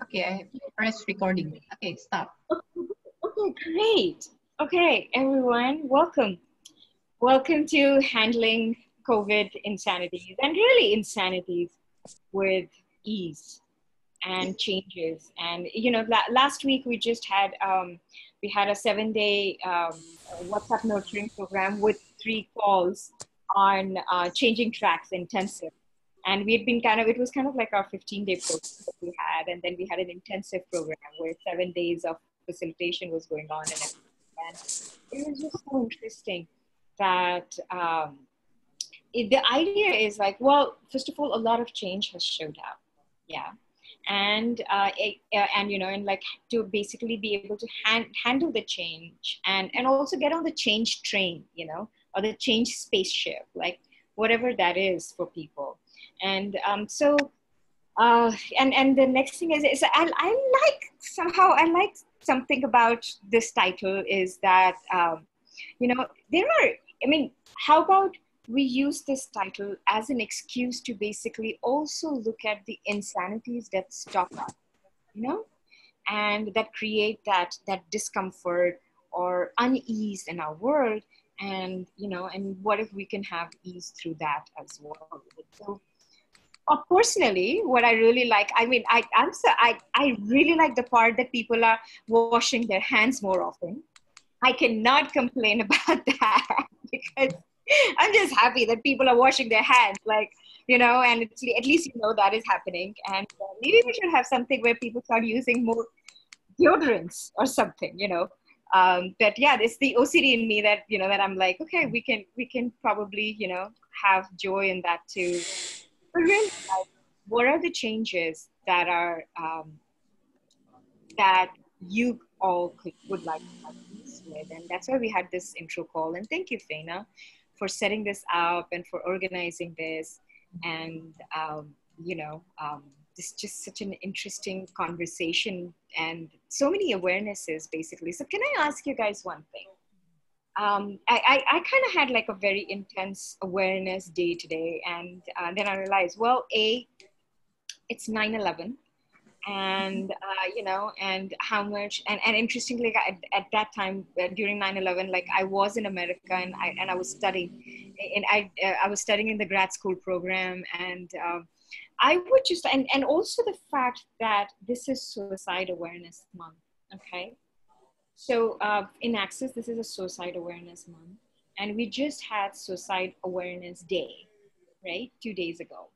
Okay, I press recording. Okay, stop. Okay, great. Okay, everyone, welcome. Welcome to handling COVID insanities and really insanities with ease and changes. And last week we had a 7-day WhatsApp nurturing program with 3 calls on changing tracks intensive. And we had been it was kind of like our 15-day program that we had. And then we had an intensive program where 7 days of facilitation was going on. And it was just so interesting that the idea is like, well, first of all, a lot of change has showed up. Yeah. And like to basically be able to handle the change and also get on the change train, or the change spaceship, like whatever that is for people. And and the next thing is I like something about this title is that there are, I mean, how about we use this title as an excuse to basically also look at the insanities that stop us, and that create that discomfort or unease in our world. And what if we can have ease through that as well? So personally, what I really like, I mean, I really like the part that people are washing their hands more often. I cannot complain about that because I'm just happy that people are washing their hands, like, and it's, at least that is happening. And maybe we should have something where people start using more deodorants or something, But yeah, it's the OCD in me that that I'm like, okay, we can probably have joy in that too. But really, like, what are the changes that are that you all would like to have peace with? And that's why we had this intro call. And thank you, Faina, for setting this up and for organizing this. And it's just such an interesting conversation and so many awarenesses, basically. So can I ask you guys one thing? I kind of had like a very intense awareness day today. And then I realized, well, it's 9/11, and and how much, and interestingly, at that time, during 9/11, like I was in America, and I was studying, and I was studying in the grad school program. And I would just, and also the fact that this is Suicide Awareness Month. Okay, so in Access, this is a Suicide Awareness Month, and we just had Suicide Awareness Day, right, 2 days ago.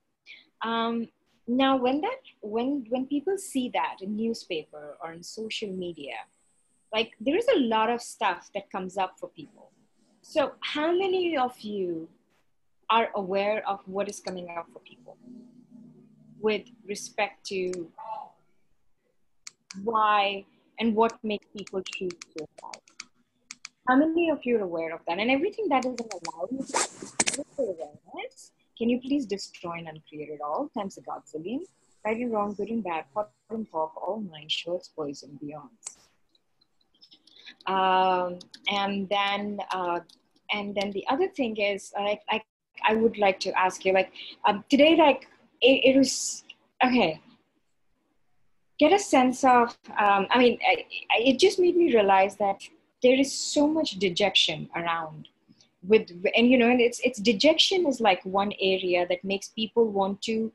Now, when people see that in newspaper or in social media, like there is a lot of stuff that comes up for people. So how many of you are aware of what is coming up for people with respect to why and what makes people choose suicide? How many of you are aware of that? And everything that doesn't allow you to awareness, can you please destroy and uncreate it all? Times a godzillion. Right and wrong, good and bad, hot and talk, all nine shorts, boys and beyonds. And then the other thing is, I would like to ask you, like, today, like, it was, okay, get a sense of, it just made me realize that there is so much dejection around and it's dejection is like one area that makes people want to,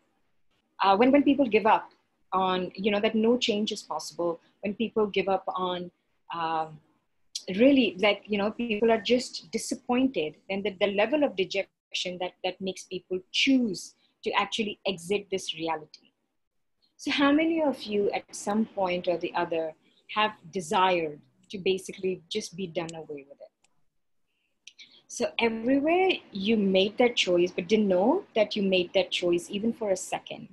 when people give up on, that no change is possible, when people give up on, really, like, people are just disappointed, and the level of dejection that makes people choose to actually exit this reality. So how many of you at some point or the other have desired to basically just be done away with it? So everywhere you made that choice, but didn't know that you made that choice even for a second,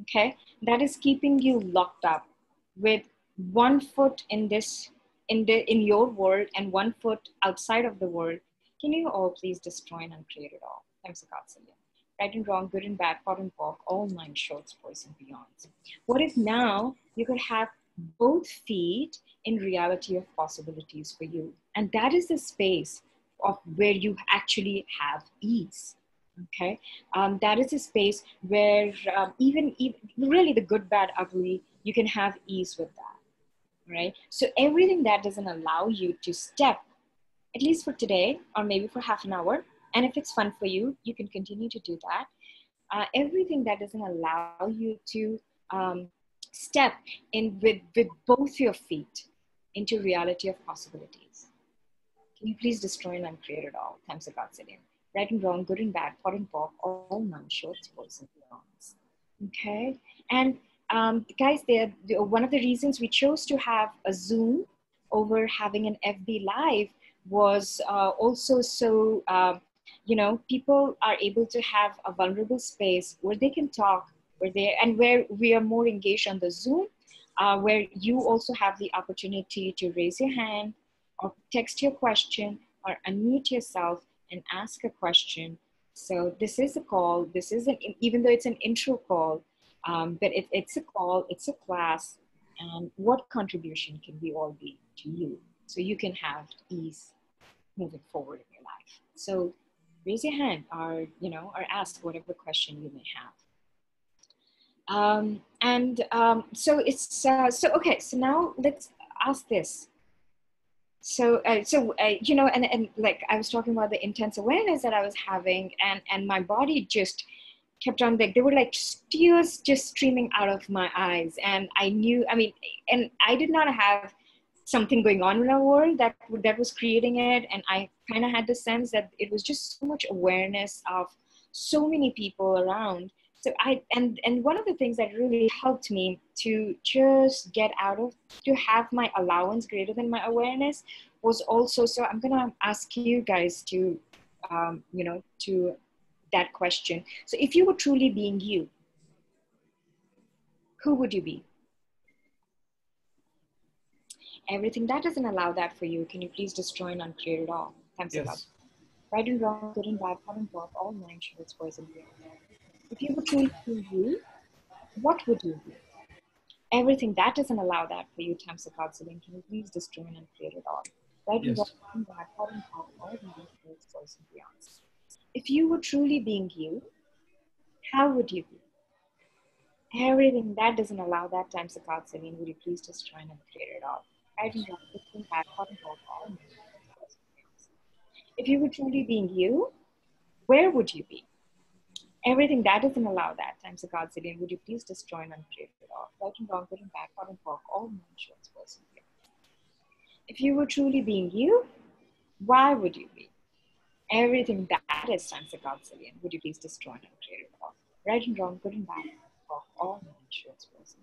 okay? That is keeping you locked up with one foot in your world and one foot outside of the world. Can you all please destroy and uncreate it all? Thanks a godzillion. Right and wrong, good and bad, pot and pork, all nine shorts, boys and beyonds. What if now you could have both feet in reality of possibilities for you? And that is the space of where you actually have ease. Okay, that is a space where even really the good, bad, ugly, you can have ease with that, right? So everything that doesn't allow you to step, at least for today, or maybe for half an hour, and if it's fun for you, you can continue to do that. Everything that doesn't allow you to step in with both your feet into reality of possibilities. Can you please destroy and uncreate it all? Thanks a God, Cillian. Right and wrong, good and bad, hot and pop, all none, shorts, boys and beyonds. Okay, and guys, one of the reasons we chose to have a Zoom over having an FB Live was also so people are able to have a vulnerable space where they can talk, and where we are more engaged on the Zoom, where you also have the opportunity to raise your hand or text your question or unmute yourself and ask a question. So this is a call. This isn't, even though it's an intro call, but it's a call, it's a class, and what contribution can we all be to you so you can have ease moving forward in your life. So raise your hand, or or ask whatever question you may have. So it's so okay. So now let's ask this. So and like I was talking about the intense awareness that I was having, and my body just kept on, like there were like tears just streaming out of my eyes, and I knew, and I did not have something going on in our world that was creating it, and I kind of had the sense that it was just so much awareness of so many people around. So and one of the things that really helped me to just get out of, to have my allowance greater than my awareness, was also, so I'm gonna ask you guys to to that question. So if you were truly being you, who would you be? Everything that doesn't allow that for you, can you please destroy and uncreate it all? Thanks a lot. Right and wrong, good and bad, hot and pop, all nine shorts, boys and girls. If you were truly being you, what would you be? Everything that doesn't allow that for you, times of counseling, can you please destroy and uncreate it all? Right and wrong, good and bad, hot and pop, all nine shorts, boys and beyonds. If you were truly being you, how would you be? Everything that doesn't allow that, times the card, Celine, would you please just try and create it all? I don't know, looking back, hot and cold, all. If you were truly being you, where would you be? Everything that doesn't allow that, times the card, Celine, would you please destroy and uncreate it all? Right and wrong, good and bad, hot and cold, all non-shorts person. If you were truly being you, why would you be? Everything that is, times the card, Celine, would you please destroy and uncreate it all? Right and wrong, good and bad, all non-shorts person.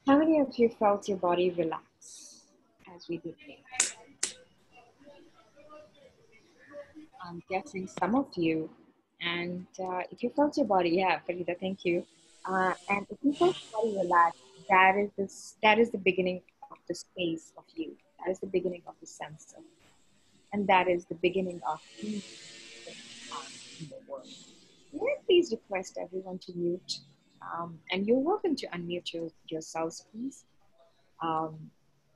How many of you felt your body relax as we did this? I'm guessing some of you. And if you felt your body, yeah, Farida, thank you. And if you felt your body relax, that is the beginning of the space of you. That is the beginning of the sense of you. And that is the beginning of being in the world. May I please request everyone to mute? And you're welcome to unmute yourselves, please.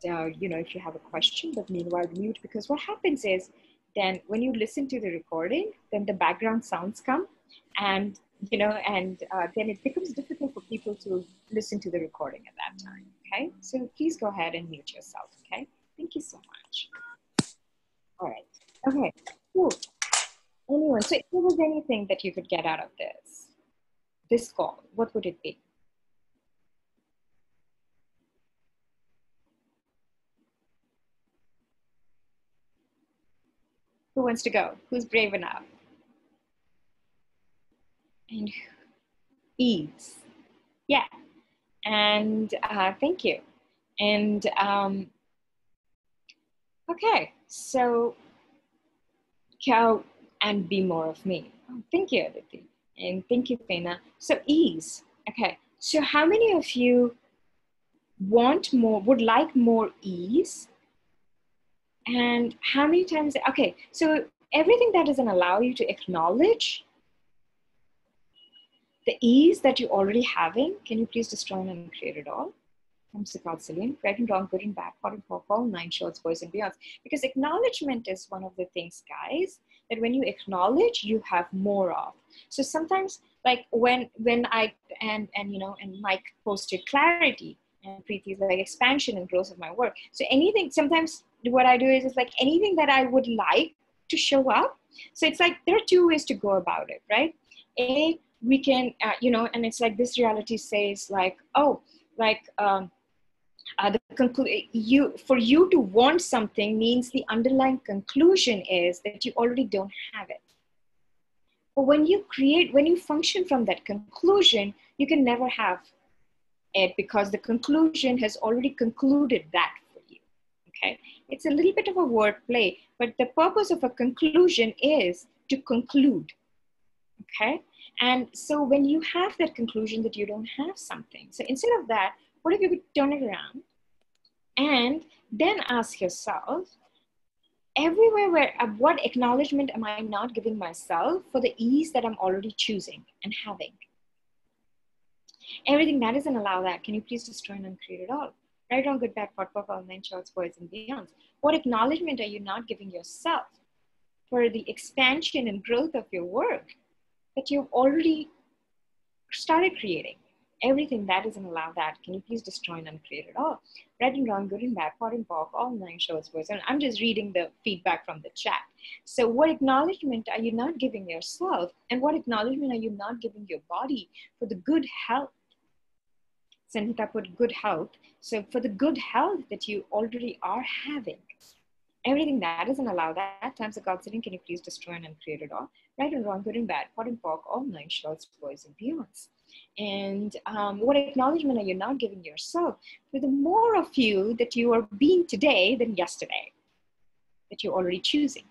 If you have a question, but meanwhile mute, because what happens is, then when you listen to the recording, then the background sounds come, and then it becomes difficult for people to listen to the recording at that time. Okay, so please go ahead and mute yourself. Okay, thank you so much. All right. Okay. Cool. Anyone, so if there was anything that you could get out of this call, what would it be? Who wants to go? Who's brave enough? And ease. Yeah. And thank you. And okay, so cow and be more of me. Oh, thank you, Aditi. And thank you, Fena. So ease. Okay, so how many of you want more, would like more ease? And how many times, okay, so everything that doesn't allow you to acknowledge the ease that you're already having, can you please destroy and create it all? I'm Celine, right and wrong, good and bad, hot and cold, all nine shorts, boys and beyonds. Because acknowledgement is one of the things, guys, that when you acknowledge, you have more of. So sometimes like when I and you know, and Mike posted clarity, and Preeti's like expansion and growth of my work. So anything, sometimes what I do is it's like anything that I would like to show up. So it's like there are two ways to go about it, right? A, we can you know, and it's like this reality says like, oh, like you, for you to want something means the underlying conclusion is that you already don't have it. But when you create, when you function from that conclusion, you can never have it because the conclusion has already concluded that for you. Okay, it's a little bit of a word play, but the purpose of a conclusion is to conclude. Okay, and so when you have that conclusion that you don't have something, so instead of that, what if you could turn it around and then ask yourself, everywhere where what acknowledgement am I not giving myself for the ease that I'm already choosing and having? Everything that doesn't allow that, can you please destroy and uncreate it all? Right, wrong, good, bad, pot, pop, all nine shorts, boys and beyonds. What acknowledgement are you not giving yourself for the expansion and growth of your work that you've already started creating? Everything that doesn't allow that, can you please destroy and uncreate it all? Right and wrong, good and bad, pot and pop, all nine shorts, boys. And I'm just reading the feedback from the chat. So what acknowledgement are you not giving yourself? And what acknowledgement are you not giving your body for the good health? Sanhita put good health. So for the good health that you already are having, everything that doesn't allow that, times the God sitting, can you please destroy and uncreate it all? Right and wrong, good and bad, pot and pork, all nine shorts, boys and beyonds. And what acknowledgement are you not giving yourself for the more of you that you are being today than yesterday, that you're already choosing?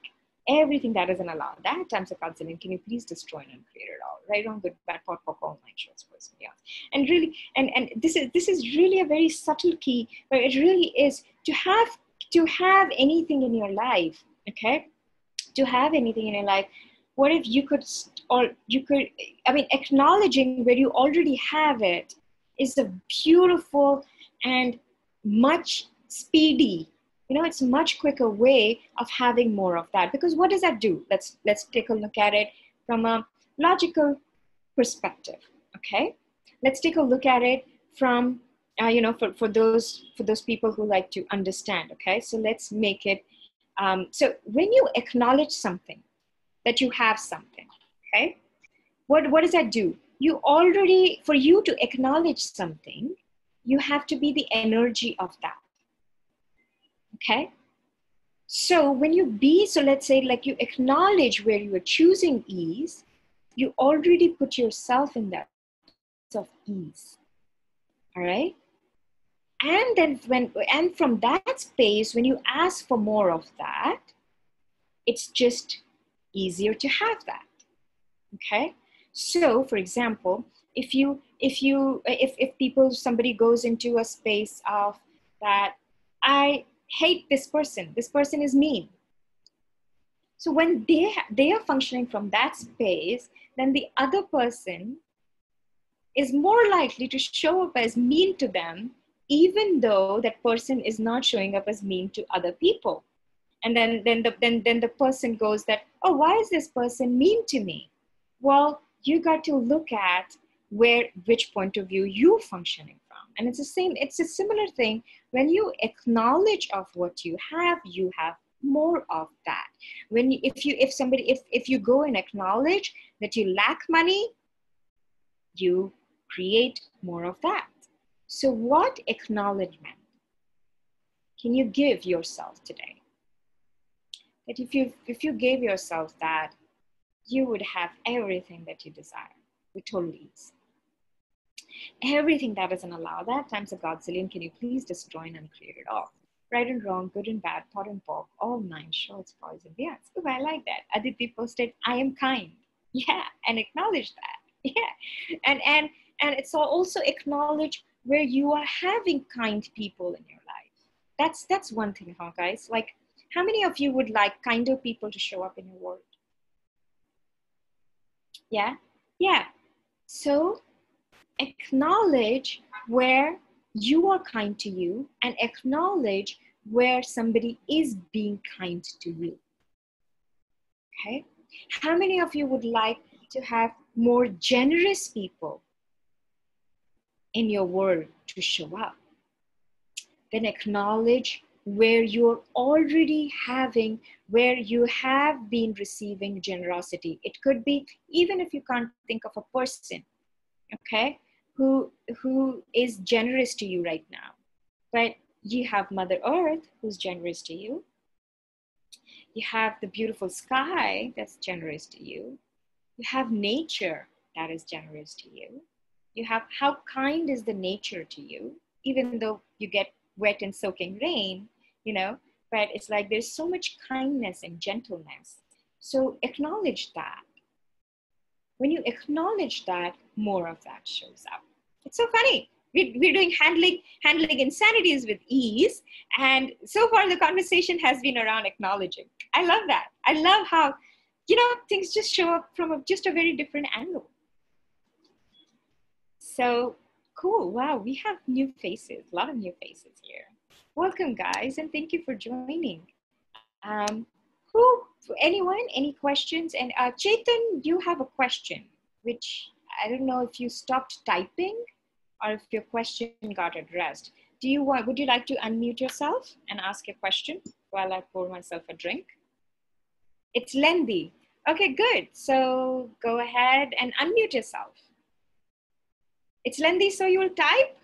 Everything that doesn't allow that, times the God sitting, can you please destroy and uncreate it all? Right, wrong, good, bad, pot, pork, all nine shorts, boys and beyonds. And really, and this is really a very subtle key, but it really is to have anything in your life, okay? To have anything in your life, what if you could, I mean, acknowledging where you already have it is a beautiful and much speedy, you know, it's a much quicker way of having more of that. Because what does that do? Let's take a look at it from a logical perspective, okay? Let's take a look at it from you know, for those people who like to understand, okay? So let's make it, so when you acknowledge something, that you have something, okay? What does that do? You already, for you to acknowledge something, you have to be the energy of that, okay? So when you be, so let's say like you acknowledge where you are choosing ease, you already put yourself in that of ease, all right? And then and from that space, when you ask for more of that, it's just easier to have that, okay? So for example, if somebody goes into a space of that, I hate this person is mean. So when they are functioning from that space, then the other person is more likely to show up as mean to them, even though that person is not showing up as mean to other people. And then the person goes that, oh, why is this person mean to me? Well, you got to look at which point of view you're functioning from. And it's a similar thing. When you acknowledge of what you have more of that. If you go and acknowledge that you lack money, you create more of that. So what acknowledgement can you give yourself today? That if you gave yourself that, you would have everything that you desire with total ease. Everything that doesn't allow that, times a Godzillion, can you please destroy and uncreate it all? Right and wrong, good and bad, pot and pork, all nine shorts, boys and beyonds. Oh, I like that. Aditi posted, I am kind. Yeah, and acknowledge that. Yeah, and it's also acknowledge where you are having kind people in your life. That's one thing, huh, guys? Like, how many of you would like kinder people to show up in your world? Yeah, yeah. So acknowledge where you are kind to you and acknowledge where somebody is being kind to you. Okay? How many of you would like to have more generous people in your world to show up. Then acknowledge where you're already having, where you have been receiving generosity. It could be, even if you can't think of a person, okay, who is generous to you right now. But you have Mother Earth who's generous to you. You have the beautiful sky that's generous to you. You have nature that is generous to you. You have how kind is the nature to you, even though you get wet and soaking rain, you know, but it's like there's so much kindness and gentleness. So acknowledge that. When you acknowledge that, more of that shows up. It's so funny. We're doing handling insanities with ease. And so far the conversation has been around acknowledging. I love that. I love how, you know, things just show up from just a very different angle. So cool. Wow, we have new faces, a lot of new faces here. Welcome, guys, and thank you for joining. Anyone, any questions? And Chetan, you have a question, which I don't know if you stopped typing or if your question got addressed. Would you like to unmute yourself and ask a question while I pour myself a drink? It's lengthy. Okay, good. So go ahead and unmute yourself. It's lengthy, so you'll type?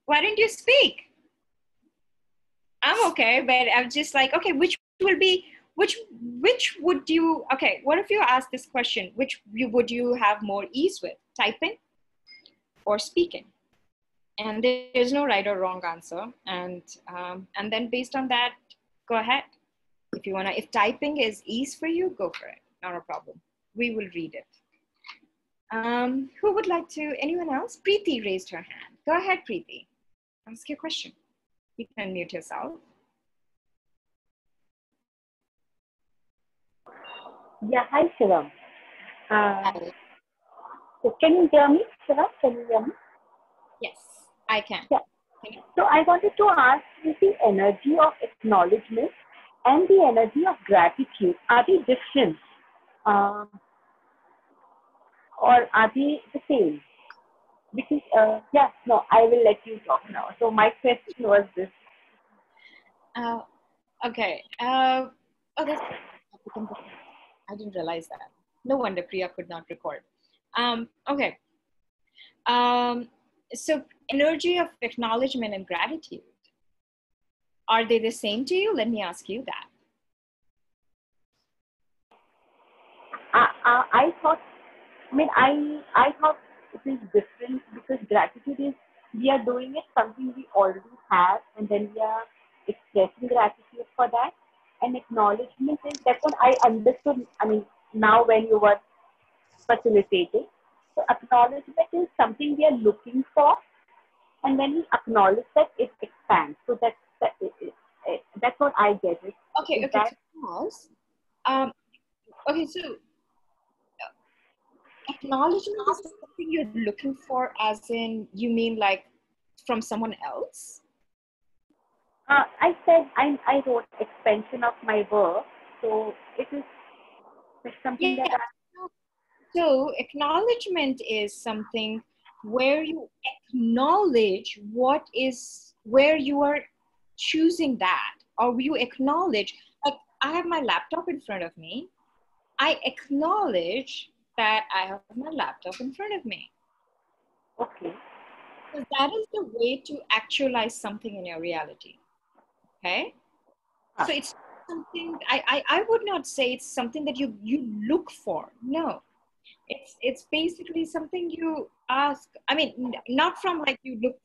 Why don't you speak? I'm okay, but I'm just like, okay, which would you, okay, what if you ask this question, would you have more ease with, typing or speaking? And there's no right or wrong answer. And then based on that, go ahead. If typing is ease for you, go for it, not a problem. We will read it. Who would like to, anyone else? Preeti raised her hand. Go ahead, Preeti. Ask your question. You can unmute yourself. Yeah, hi, Shivam. So can you hear me, Shivam? Can you hear me? Yes, I can. Yeah. So I wanted to ask you the energy of acknowledgement and the energy of gratitude. Are they different? Or are they the same? Because, I will let you talk now. So my question was this. Okay. That's, I didn't realize that. No wonder Priya could not record. Okay. So energy of acknowledgement and gratitude, are they the same to you? Let me ask you that. I thought it is different because gratitude is, we are doing it something we already have and then we are expressing gratitude for that. And acknowledgement is, that's what I understood, now when you were facilitating. So acknowledgement is something we are looking for, and when we acknowledge that, it expands. So that's what I get it. Okay, so acknowledgement is something you're looking for, as in, you mean like from someone else? I said I wrote expansion of my work, so it's something that So acknowledgement is something where you acknowledge where you are choosing that, or you acknowledge, like I have my laptop in front of me. I acknowledge that I have my laptop in front of me. Okay. So that is the way to actualize something in your reality. Okay? So it's something, I would not say it's something that you look for. No. It's basically something you ask. I mean, not from like you look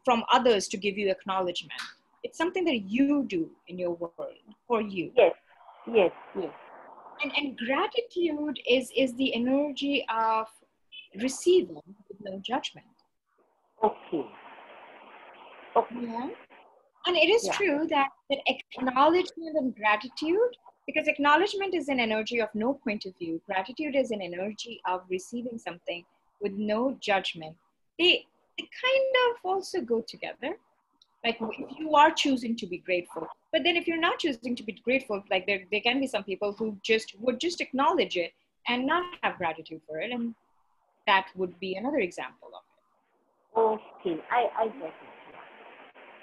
from others to give you acknowledgement. It's something that you do in your world for you. Yes. And gratitude is the energy of receiving with no judgment. Okay. Yeah. And it is true that acknowledgement and gratitude, because acknowledgement is an energy of no point of view. Gratitude is an energy of receiving something with no judgment. They kind of also go together. Like if you are choosing to be grateful, but then if you're not choosing to be grateful, like there can be some people who would just acknowledge it and not have gratitude for it. And that would be another example of it. Okay, I get it.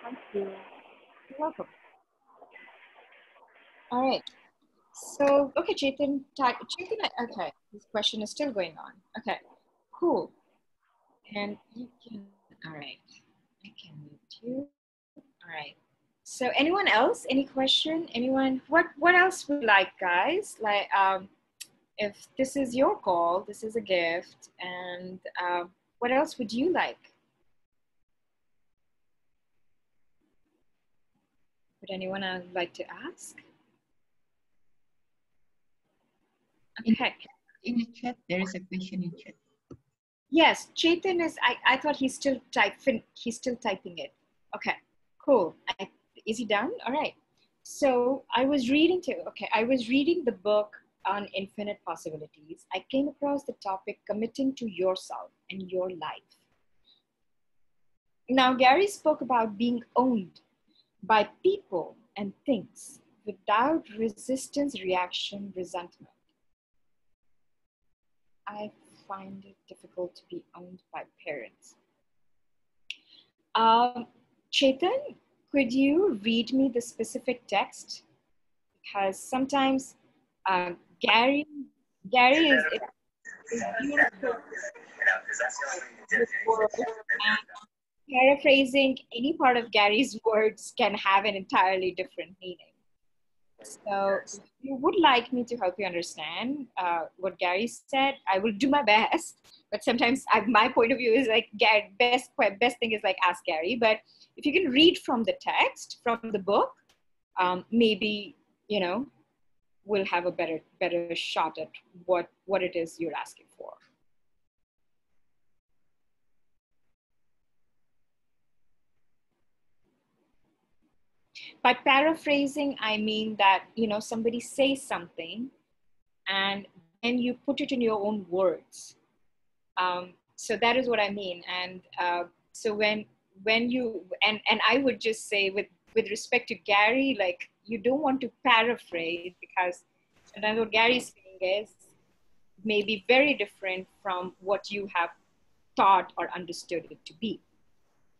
Thank you. You're welcome. All right. So, okay, Chetan, okay, this question is still going on. Okay, cool. And you can, all right, I can mute you. All right. So anyone else, any question? Anyone, what else would you like, guys? Like, if this is your call, this is a gift. And what else would you like? Would anyone like to ask? Okay. In the chat, there is a question in chat. Yes, Chetan is, I thought he's still typing it. Okay, cool. Is he done? All right. So I was reading the book on infinite possibilities. I came across the topic committing to yourself and your life. Now, Gary spoke about being owned by people and things without resistance, reaction, resentment. I find it difficult to be owned by parents. Chetan, could you read me the specific text? Because sometimes Gary is beautiful. Paraphrasing any part of Gary's words can have an entirely different meaning. So if you would like me to help you understand what Gary said, I will do my best. But sometimes my point of view is like, best thing is like ask Gary. But if you can read from the text, from the book, maybe, you know, we'll have a better shot at what it is you're asking for. By paraphrasing, I mean that, you know, somebody says something and then you put it in your own words. So that is what I mean. And so when you, and I would just say with respect to Gary, like, you don't want to paraphrase, because sometimes what Gary's saying is maybe very different from what you have thought or understood it to be.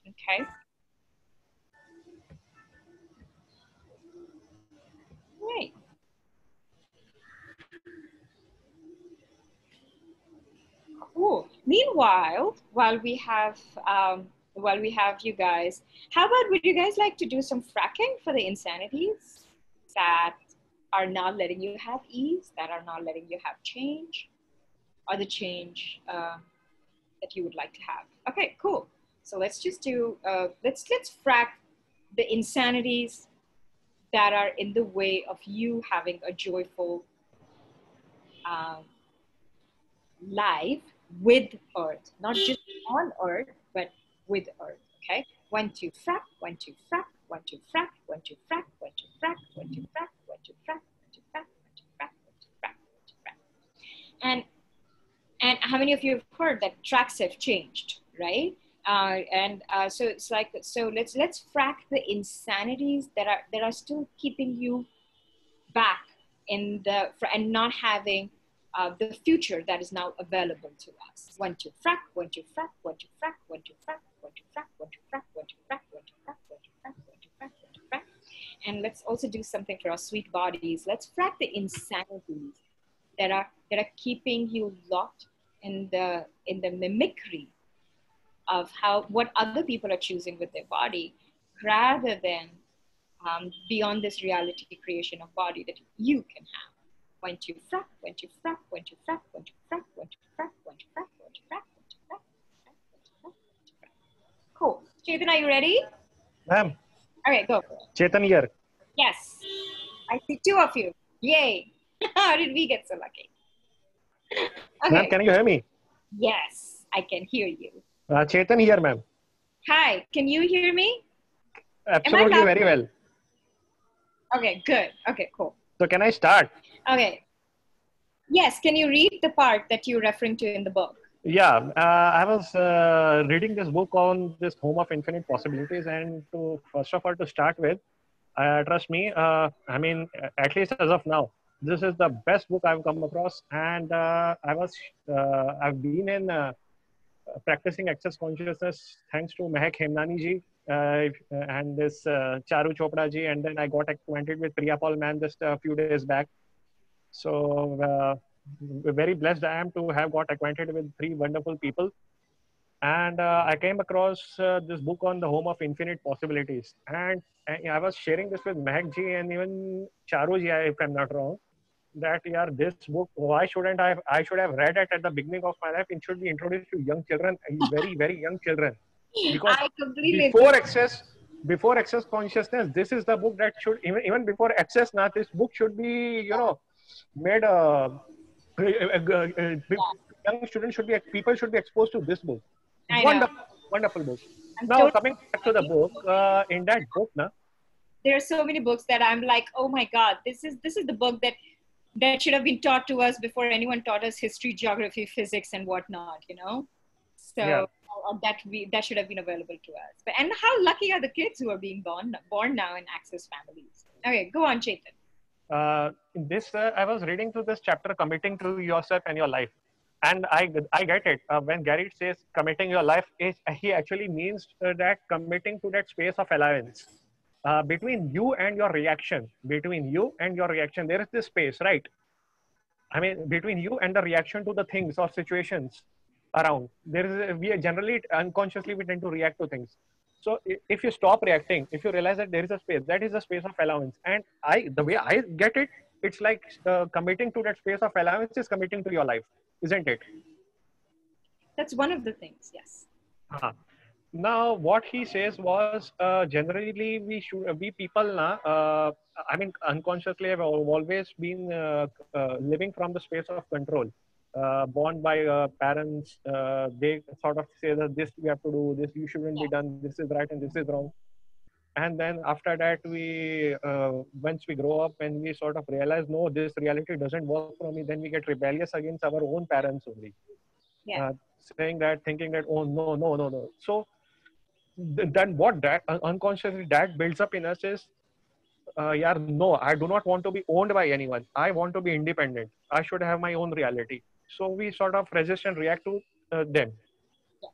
Okay. Right. Cool. Meanwhile, while we have you guys, how about, would you guys like to do some fracking for the insanities that are not letting you have ease, that are not letting you have change, or the change that you would like to have? Okay, cool. So let's just do let's frack the insanities that are in the way of you having a joyful life with Earth, not just on Earth, but with Earth. Okay, 1 2 frack, 1 2 frack, 1 2 frack, 1 2 frack, 1 2 frack, 1 2 frack, 1 2 frack, 1 2 frack, 1 2 frack, 1 2 frack, 1 2 frack. And how many of you have heard that tracks have changed, right? So it's like, so let's frack the insanities that are still keeping you back in the, and not having the future that is now available to us. 1 2 frack, 1 2 frack, 1 2 frack, 1 2 frack, 1 2 frack, 1 2 frack, 1 2 frack, 1 2 frack, 1 2 frack, 1 2 frack, 1 2 frack. And let's also do something for our sweet bodies. Let's frack the insanities that are keeping you locked in the mimicry of what other people are choosing with their body, rather than beyond this reality creation of body that you can have. 1 2 frack, 1 2 frack, 1 2 frack, 1 2 frack, 1 2 frack, 1 2 frack, 1 2 frack, 1 2 frack, 1 2 frack, 1 2 frack. Cool. Chetan, are you ready? Ma'am. All right, go. Chetan here. Yes. I see 2 of you. Yay. How did we get so lucky? Okay. Ma'am, can you hear me? Yes, I can hear you. Chetan here, ma'am. Hi, can you hear me? Absolutely, very well. Okay, good. Okay, cool. So can I start? Okay. Yes, can you read the part that you're referring to in the book? Yeah, I was reading this book on this home of infinite possibilities, and first of all, to start with, trust me, I mean, at least as of now, this is the best book I've come across. And I've been in practicing access consciousness thanks to Mehak Hemnani ji and this Charu Chopra ji. And then I got acquainted with Priya Paul Man just a few days back. So very blessed I am to have got acquainted with three wonderful people. And I came across this book on the home of infinite possibilities. And I was sharing this with Mehak ji and even Charu ji, if I'm not wrong, that yeah, this book, why shouldn't I should have read it at the beginning of my life. It should be introduced to young children, very, very young children. Because I completely before access, before access consciousness, this is the book that should, even before access, now this book should be, made young students should be, people should be exposed to this book. I know. Wonderful, wonderful book. I'm Now totally coming back to the book, in that book, na, there are so many books that I'm like, oh my God, this is the book that should have been taught to us before anyone taught us history, geography, physics, and whatnot, So Yeah. that should have been available to us. And how lucky are the kids who are being born now in access families? Okay, go on, Chetan. in this, I was reading through this chapter, committing to yourself and your life. And I get it. When Gary says committing your life, he actually means that committing to that space of allowance. Between you and your reaction, there is this space, right? I mean, between you and the reaction to the things or situations around, we are generally unconsciously we tend to react to things. So if you stop reacting, if you realize that there is a space, that is a space of allowance. And the way I get it, it's like committing to that space of allowance is committing to your life, isn't it? That's one of the things, yes. Now, what he says was generally we people, I mean, unconsciously have always been living from the space of control. Born by parents, they sort of say that this we have to do, this you shouldn't be done, this is right and this is wrong. And then after that, once we grow up and we sort of realize, no, this reality doesn't work for me, then we get rebellious against our own parents only. Yeah. Saying that, thinking that, oh, no, no, no, no. So then what that unconsciously that builds up in us is, yeah, no, I do not want to be owned by anyone. I want to be independent. I should have my own reality. So we sort of resist and react to them. Yes.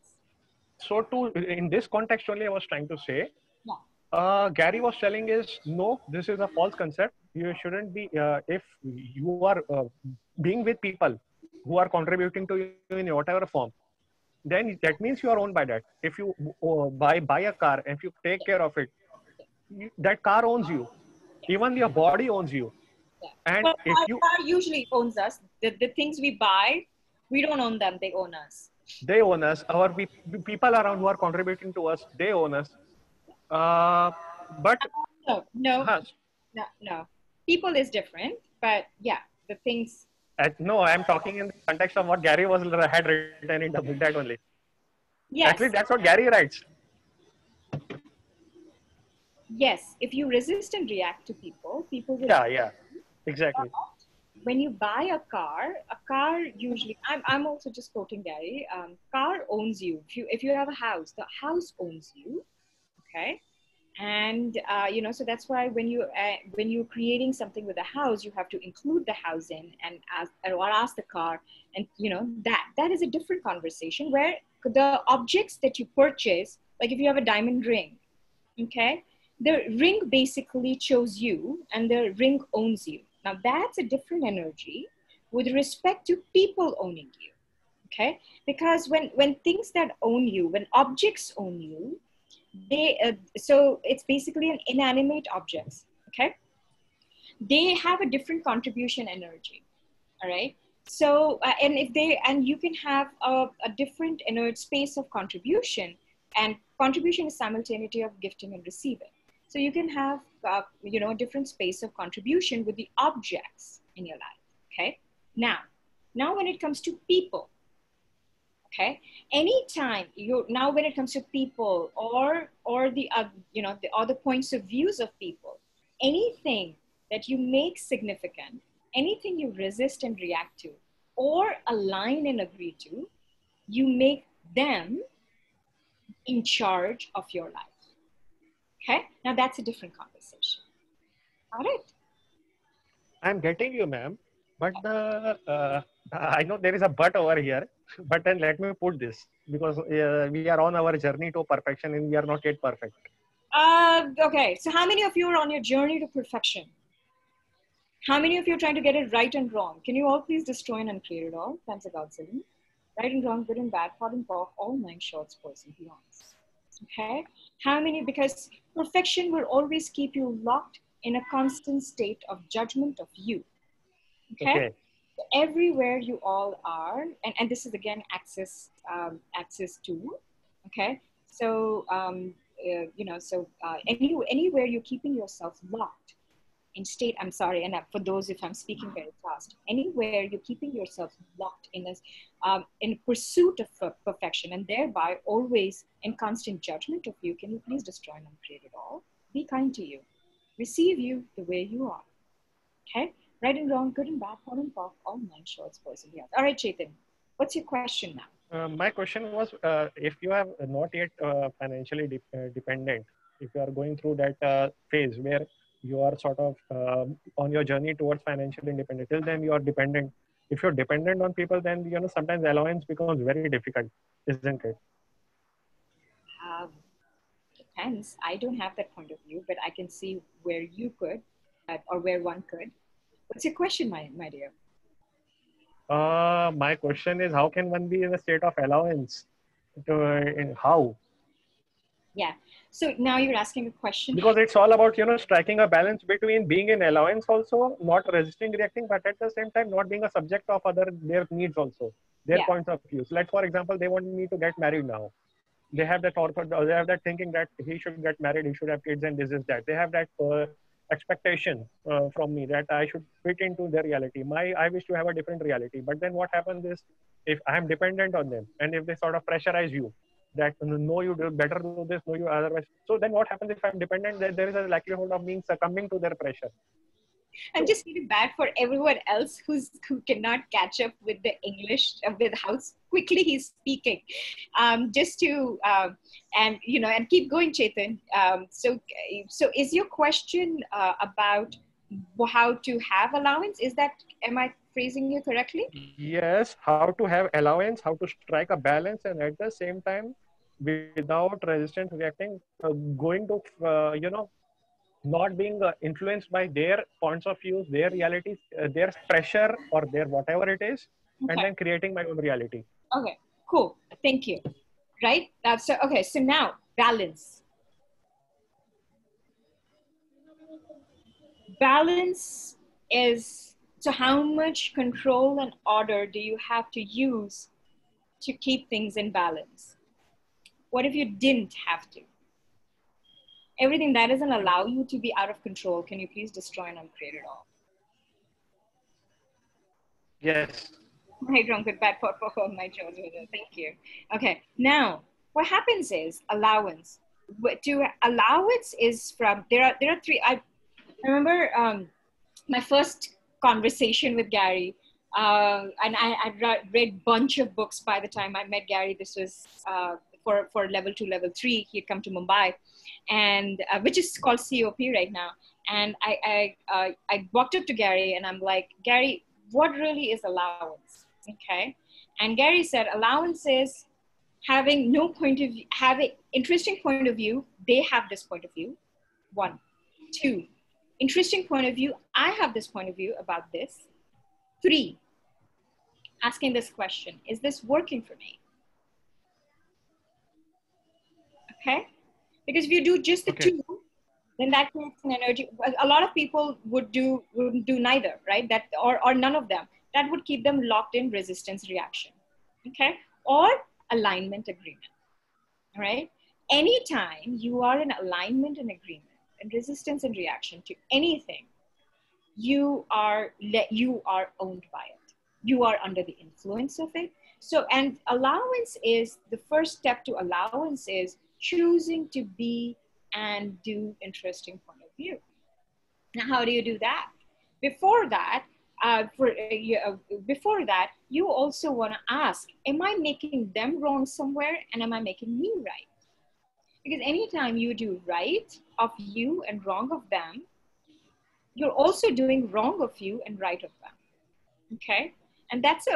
So in this context only, I was trying to say, Yeah. Gary was telling is, no, this is a false concept. You shouldn't be, if you are being with people who are contributing to you in whatever form, then that means you are owned by that. If you buy a car, and if you take care of it, that car owns you. Even your body owns you. Yeah. And But if our car usually owns us. The things we buy, we don't own them, they own us. They own us. Our people around who are contributing to us, they own us. But No. People is different, but yeah, the things. no, I'm talking in the context of what Gary had written in the book, that only. Yes. Actually, that's what Gary writes. Yes, if you resist and react to people will. Yeah, exactly. When you buy a car usually, I'm also just quoting Gary. Car owns you. If you have a house, the house owns you. Okay. And so that's why when you're creating something with a house, you have to include the house in and ask the car, and that is a different conversation where the objects that you purchase, like if you have a diamond ring, okay, the ring basically chose you and the ring owns you. Now that's a different energy with respect to people owning you, okay? Because when things that own you, when objects own you, so it's basically an inanimate objects, okay? They have a different contribution energy, all right? So and you can have a different inert space of contribution, and contribution is simultaneity of gifting and receiving. So you can have a different space of contribution with the objects in your life, okay? Now when it comes to people, okay, anytime now when it comes to people or the the other points of views of people, anything that you make significant, anything you resist and react to or align and agree to, you make them in charge of your life. Okay, now that's a different conversation. Got it? I'm getting you, ma'am. But I know there is a but over here. But then let me put this because we are on our journey to perfection and we are not yet perfect. Okay, so how many of you are on your journey to perfection? How many of you are trying to get it right and wrong? Can you all please destroy and uncreate it all? Thanks a God, Seven. Right and wrong, good and bad, hot and cold, all nine shorts, boys and beyonds. Okay? How many? Because perfection will always keep you locked in a constant state of judgment of you. Okay? Okay. Everywhere you all are, and this is again access to, okay? So, anywhere you're keeping yourself locked in state, I'm sorry, and for those if I'm speaking very fast, anywhere you're keeping yourself locked in this, in pursuit of perfection and thereby always in constant judgment of you, can you please destroy and uncreate it all? Be kind to you. Receive you the way you are. Okay? Right and wrong, good and bad, hot and cold, all nine shorts, boys and beyond. All right, Chetan, what's your question now? My question was, if you have not yet financially dependent, if you are going through that phase where you are sort of on your journey towards financial independence, till then you are dependent. If you're dependent on people, then sometimes allowance becomes very difficult, isn't it? Um, Depends. I don't have that point of view, but I can see where you could, or where one could. What's your question, my dear? My question is, how can one be in a state of allowance? How? Yeah. So now you're asking a question. Because it's all about striking a balance between being in allowance also, not resisting reacting, but at the same time not being a subject of their needs also, their Yeah. points of views. Like for example, they want me to get married now. They have that thought, they have that thinking that he should get married, he should have kids, and this is that. They have that expectation from me that I should fit into their reality. I wish to have a different reality. But then what happens is, if I am dependent on them, and if they sort of pressurize you, that no, you do better do this, no, you otherwise. So then what happens if I'm dependent? That there is a likelihood of being succumbing to their pressure. I'm just feeling bad for everyone else who cannot catch up with the English, with how quickly he's speaking. Just to and keep going, Chetan. So is your question about how to have allowance? Am I phrasing you correctly? Yes, how to have allowance, how to strike a balance, and at the same time, without resistance reacting, going to not being influenced by their points of view, their realities, their pressure, or their whatever it is, and Okay. then creating my own reality. Okay. Cool. Thank you. Right. So now balance. Balance is, so how much control and order do you have to use to keep things in balance? What if you didn't have to? Everything that doesn't allow you to be out of control, can you please destroy and uncreate it all? Yes. My drunkard bad pot for my children. Thank you. Okay. Now, what happens is allowance. To allowance is from there are three. I remember my first conversation with Gary, and I read bunch of books by the time I met Gary. This was for level 2, level 3. He had come to Mumbai, and which is called COP right now. And I walked up to Gary and I'm like, Gary, what really is allowance? Okay, and Gary said allowance is having no point of view, having interesting point of view. They have this point of view. 1, 2. Interesting point of view. I have this point of view about this. 3, asking this question, is this working for me? Okay. Because if you do just the two, then that creates an energy. A lot of people wouldn't do neither, right? That or none of them. That would keep them locked in resistance reaction. Okay. Or alignment agreement. All right. Anytime you are in alignment and agreement and resistance and reaction to anything, you are owned by it. You are under the influence of it. So, and allowance is the first step to allowance is choosing to be and do interesting point of view. Now, how do you do that? Before that, before that, you also want to ask, am I making them wrong somewhere and am I making me right? Because anytime you do right of you and wrong of them, you're also doing wrong of you and right of them. Okay, and that's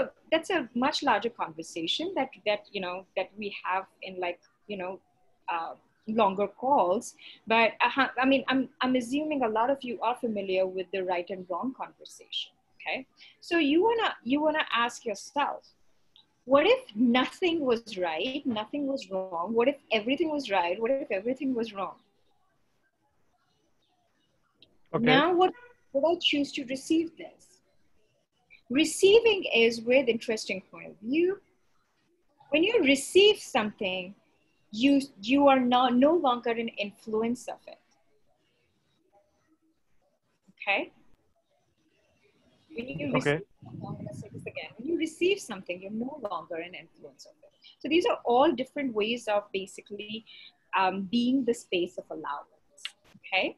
a much larger conversation that that we have in like uh, longer calls. But I mean, I'm assuming a lot of you are familiar with the right and wrong conversation. Okay, so you wanna ask yourself, what if nothing was right, nothing was wrong? What if everything was right? What if everything was wrong? Okay. Now, what would I choose to receive this? Receiving is with interesting point of view. When you receive something, you are no longer an influence of it. Okay? When you receive, Okay. I'm going to say this again. When you receive something, you're no longer an influence of it. So these are all different ways of basically being the space of allowance. Okay?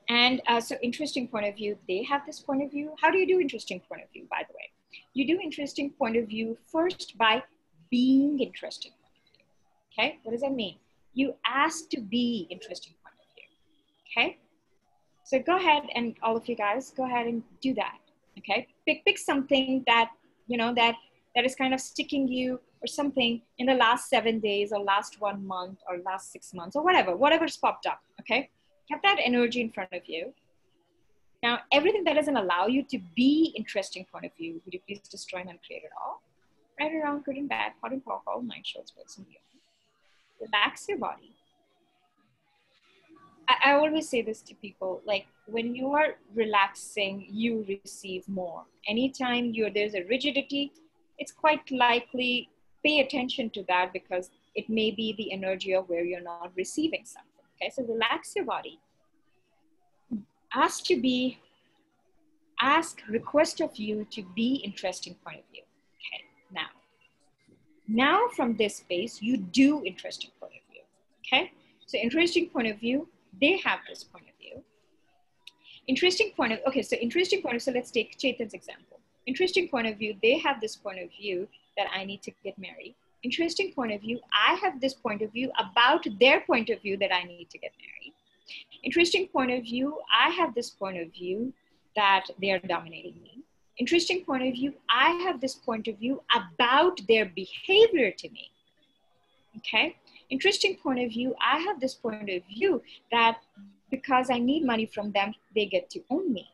And so interesting point of view, they have this point of view. How do you do interesting point of view, by the way? You do interesting point of view first by being interesting point of view. Okay, what does that mean? You ask to be interesting point of view. Okay, so go ahead and all of you guys, go ahead and do that. Okay, pick something that that is kind of sticking you or something in the last 7 days or last 1 month or last 6 months or whatever's popped up. Okay, have that energy in front of you. Now, everything that doesn't allow you to be interesting point of view, would you please destroy and uncreate it all? Right and wrong, good and bad, hot and cold, all mind shows, what's in you. Relax your body. I always say this to people, like when you are relaxing, you receive more. Anytime there's a rigidity, it's quite likely pay attention to that because it may be the energy of where you're not receiving something. Okay, so relax your body. Request of you to be interesting point of view. Okay, now from this space, you do interesting point of view. Okay, so interesting point of view, they have this point of view. Interesting point of, okay, so interesting point of, so let's take Chetan's example. Interesting point of view, they have this point of view that I need to get married. Interesting point of view, I have this point of view about their point of view that I need to get married. Interesting point of view, I have this point of view that they are dominating me. Interesting point of view, I have this point of view about their behavior to me. Okay, interesting point of view, I have this point of view that because I need money from them, they get to own me.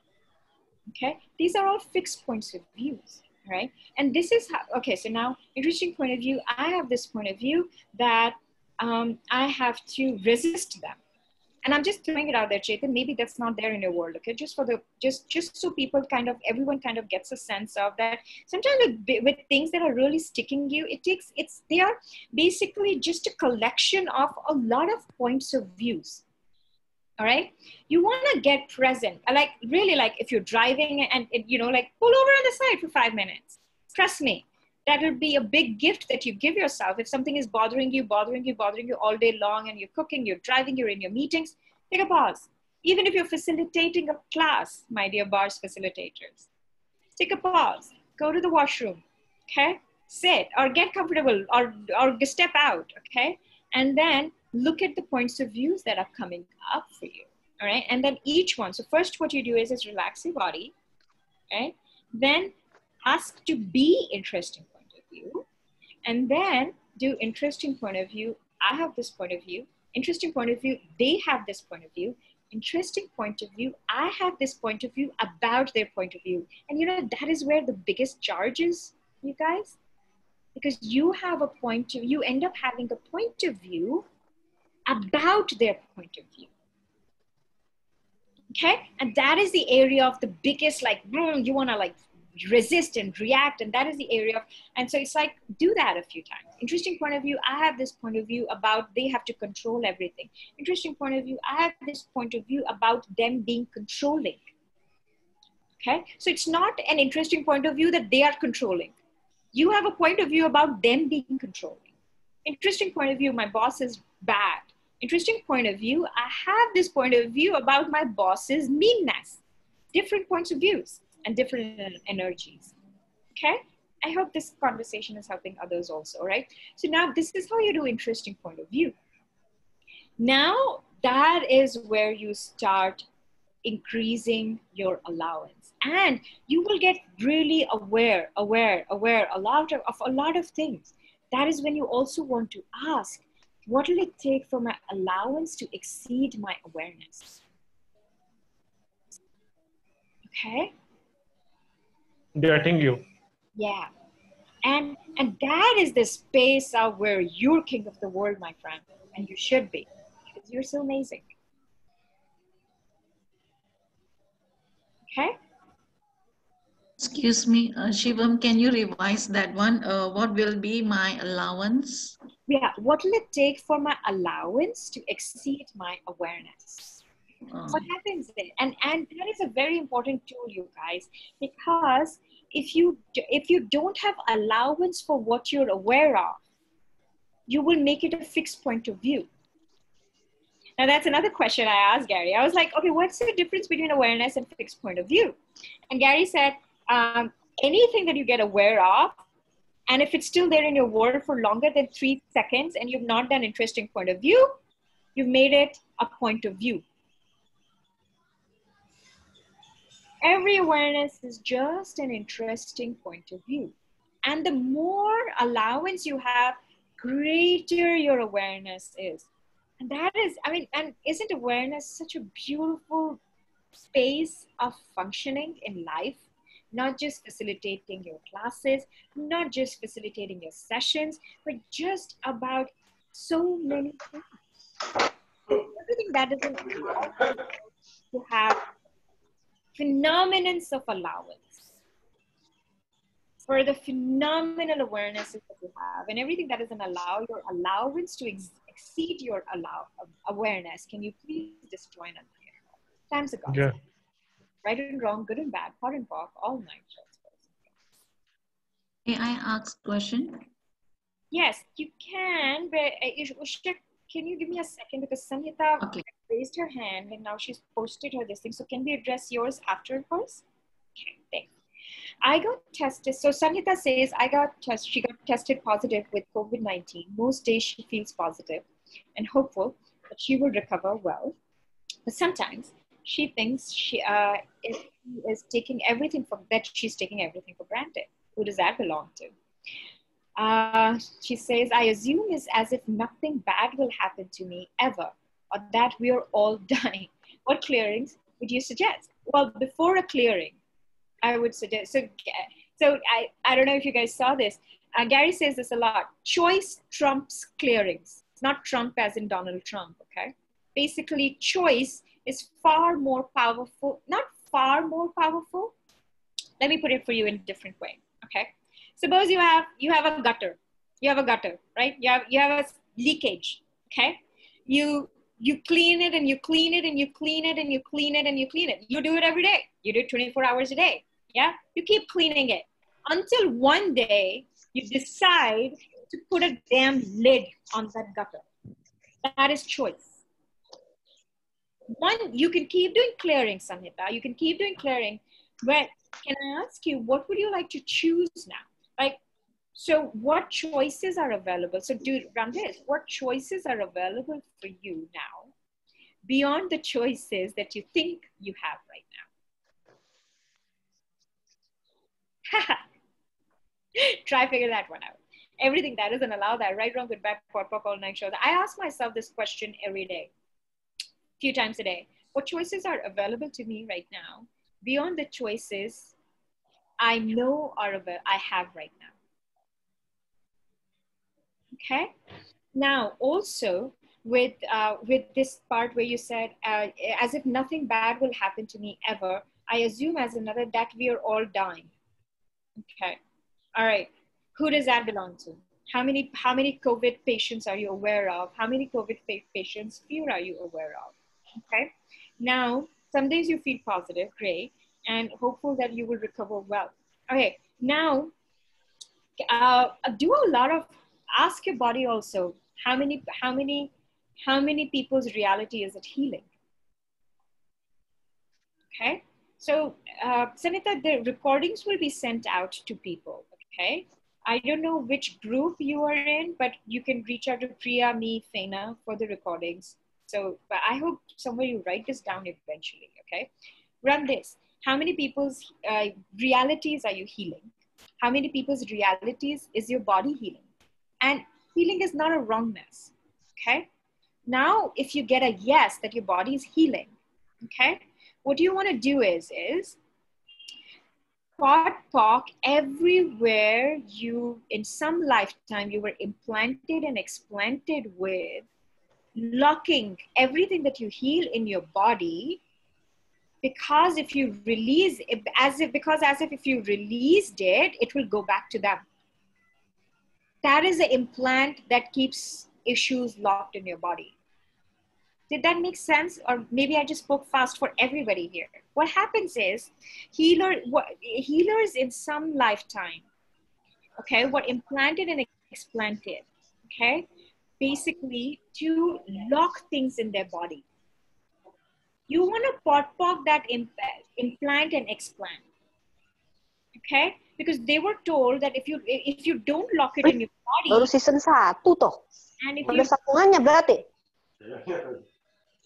Okay, these are all fixed points of views, right? And this is how, okay, so now interesting point of view, I have this point of view that I have to resist them. And I'm just throwing it out there, Chetan, maybe that's not there in your world, okay? Just for the, just so people kind of, everyone kind of gets a sense of that. Sometimes with things that are really sticking you, they are basically just a collection of a lot of points of views, all right? You wanna get present, like really like if you're driving and like pull over on the side for 5 minutes. Trust me, that would be a big gift that you give yourself. If something is bothering you all day long and you're cooking, you're driving, you're in your meetings, take a pause. Even if you're facilitating a class, my dear bars facilitators, take a pause, go to the washroom, okay? Sit or get comfortable or step out, okay? And then look at the points of views that are coming up for you, all right? And then each one, so first what you do is relax your body, right? Then ask to be interesting point of view, and then do interesting point of view. I have this point of view. Interesting point of view. They have this point of view. Interesting point of view. I have this point of view about their point of view. And that is where the biggest charge is, you guys, because you have a point of, you end up having a point of view about their point of view. Okay, and that is the area of the biggest, like, you want to like resist and react, and that is the area of, and so it's like, do that a few times. Interesting point of view, I have this point of view about they have to control everything. Interesting point of view, I have this point of view about them being controlling. Okay, so it's not an interesting point of view that they are controlling. You have a point of view about them being controlling. Interesting point of view, my boss is bad. Interesting point of view, I have this point of view about my boss's meanness. Different points of views and different energies, okay? I hope this conversation is helping others also, right? So now this is how you do interesting point of view. Now that is where you start increasing your allowance, and you will get really aware of a lot of things. That is when you also want to ask, what will it take for my allowance to exceed my awareness? Okay. Getting you. Yeah. And that is the space of where you're king of the world, my friend, and you should be, because you're so amazing. Okay. Excuse me, Shivam, can you revise that one? What will be my allowance? Yeah. What will it take for my allowance to exceed my awareness? What happens then? And that is a very important tool, you guys, because if you don't have allowance for what you're aware of, you will make it a fixed point of view. Now that's another question I asked Gary. I was like, okay, what's the difference between awareness and fixed point of view? And Gary said, anything that you get aware of, and if it's still there in your world for longer than 3 seconds and you've not done interesting point of view, you've made it a point of view. Every awareness is just an interesting point of view. And the more allowance you have, greater your awareness is. And that is, I mean, and isn't awareness such a beautiful space of functioning in life? Not just facilitating your classes, not just facilitating your sessions, but just about so many things. Everything that doesn't allow to have phenomenons of allowance for the phenomenal awarenesses that you have, and everything that doesn't allow your allowance to exceed your awareness. Can you please just join us here? Times ago. Yeah. Right and wrong, good and bad, hot and pop, all night shows. May I ask question? Yes, you can, but Ushka, can you give me a second, because Sanhita raised her hand and now she's posted her this thing. So can we address yours after hers? Okay, thanks. I got tested. So Sanhita says, she got tested positive with COVID-19. Most days she feels positive and hopeful that she will recover well. But sometimes she thinks she's taking everything for granted. Who does that belong to? She says, I assume it's as if nothing bad will happen to me ever, or that we are all dying. What clearings would you suggest? Well, before a clearing, I would suggest, so I don't know if you guys saw this. Gary says this a lot. Choice trumps clearings. It's not Trump as in Donald Trump, okay? Basically, choice is far more powerful, not far more powerful. Let me put it for you in a different way, okay? Suppose you have a gutter. You have a gutter, right? You have a leakage, okay? You clean it and you clean it and you clean it and you clean it and you clean it. You do it every day. You do it 24 hours a day. Yeah, you keep cleaning it until one day you decide to put a damn lid on that gutter. That is choice. One, you can keep doing clearing, Samhita. You can keep doing clearing, but can I ask you, what would you like to choose now? Like, so what choices are available? So run this. What choices are available for you now beyond the choices that you think you have right now? Try figure that one out. Everything that doesn't allow that, right, wrong, good, bad, pop, all night shows. I ask myself this question every day, a few times a day. What choices are available to me right now beyond the choices I know I have right now? Okay. Now, also with this part where you said, as if nothing bad will happen to me ever, I assume as another that we are all dying. Okay. All right. Who does that belong to? How many COVID patients are you aware of? How many COVID patients fear are you aware of? Okay. Now, some days you feel positive, great, and hopeful that you will recover well. Okay. Now, do a lot of, ask your body also, how many people's reality is it healing? Okay. So, Sanita, the recordings will be sent out to people, okay? I don't know which group you are in, but you can reach out to Priya, me, Fena for the recordings. So, but I hope somewhere you write this down eventually, okay? Run this. How many people's realities are you healing? How many people's realities is your body healing? And healing is not a wrongness, okay? Now, if you get a yes that your body is healing, okay, what you want to do is POC everywhere you, in some lifetime, you were implanted and explanted with, locking everything that you heal in your body, because if you release, as if if you released it, it will go back to them. That is the implant that keeps issues locked in your body. Did that make sense? Or maybe I just spoke fast for everybody here. What happens is healers in some lifetime, okay, were implanted and explanted, okay, basically to lock things in their body. You want to POC that implant and explant, okay? Because they were told that if you don't lock it in your Baru body, season 1 toh. and if Ada you, sambungannya berarti.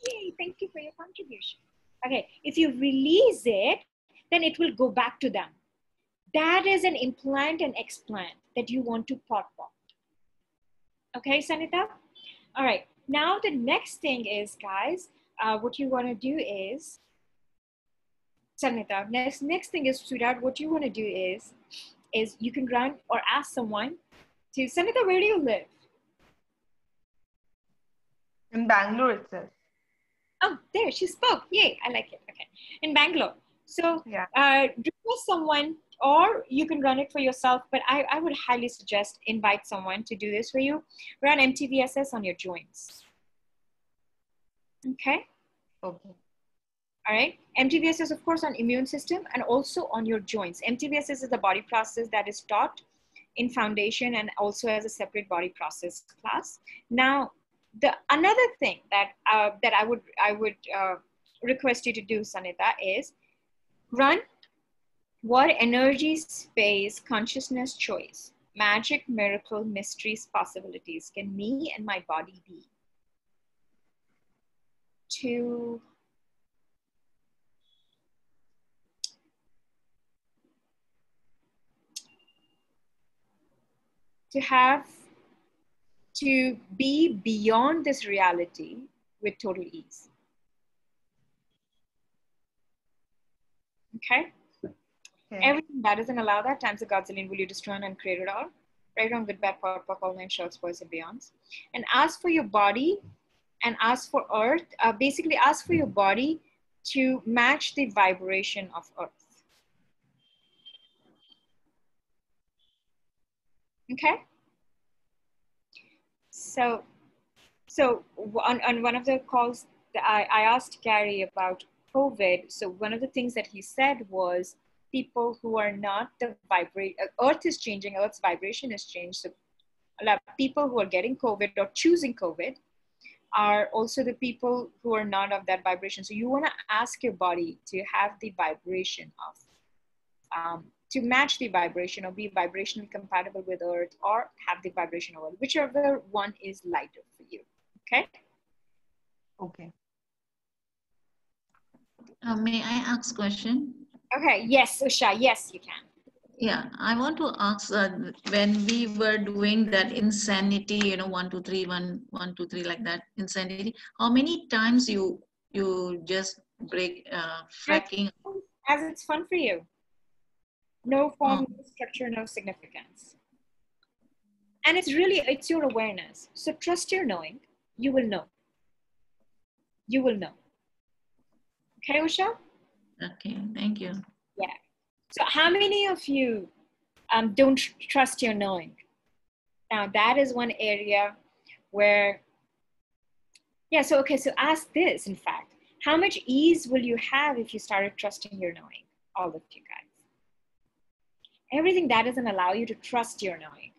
yay, thank you for your contribution. Okay, if you release it, then it will go back to them. That is an implant and explant that you want to POC. Okay, Sanita? All right, now the next thing is, guys, what you want to do is, Sanita, next thing is, sweetheart, what you want to do is you can run or ask someone to, Sanita, where do you live? In Bangalore itself. Oh, there, she spoke. Yay, I like it. Okay, in Bangalore. So Yeah. request someone, or you can run it for yourself, but I would highly suggest invite someone to do this for you. Run MTVSS on your joints. Okay? Okay. All right. MTVSS, of course, on immune system and also on your joints. MTVSS is the body process that is taught in foundation and also as a separate body process class. Now, another thing that I would request you to do, Sanita, is run what energy, space, consciousness, choice, magic, miracle, mysteries, possibilities can me and my body be to be beyond this reality with total ease. Okay? Everything that doesn't allow that, times a godzillion, will you destroy and create it all? Right, wrong, good, bad, power, all nine shorts, boys and beyonds. And ask for your body and ask for earth, basically ask for your body to match the vibration of earth. Okay? So on one of the calls, I asked Gary about COVID. So one of the things that he said was people who are not Earth is changing, Earth's vibration has changed. So a lot of people who are getting COVID or choosing COVID are also the people who are not of that vibration. So you want to ask your body to have the vibration of, to match the vibration or be vibrationally compatible with Earth or have the vibration of Earth, whichever one is lighter for you. Okay? Okay. May I ask a question? Okay, yes, Usha, yes, you can. Yeah, I want to ask when we were doing that insanity, you know, 1, 2, 3, 1, 1, 2, 3, like that insanity, how many times you just break fracking? As it's fun for you. No form, no structure, no significance. And it's your awareness. So trust your knowing. You will know. You will know. Okay, Usha? Okay, thank you. Yeah. So how many of you don't trust your knowing? Now that is one area where, yeah, so okay, so ask this, in fact. How much ease will you have if you started trusting your knowing? All of you guys. Everything that doesn't allow you to trust your knowing.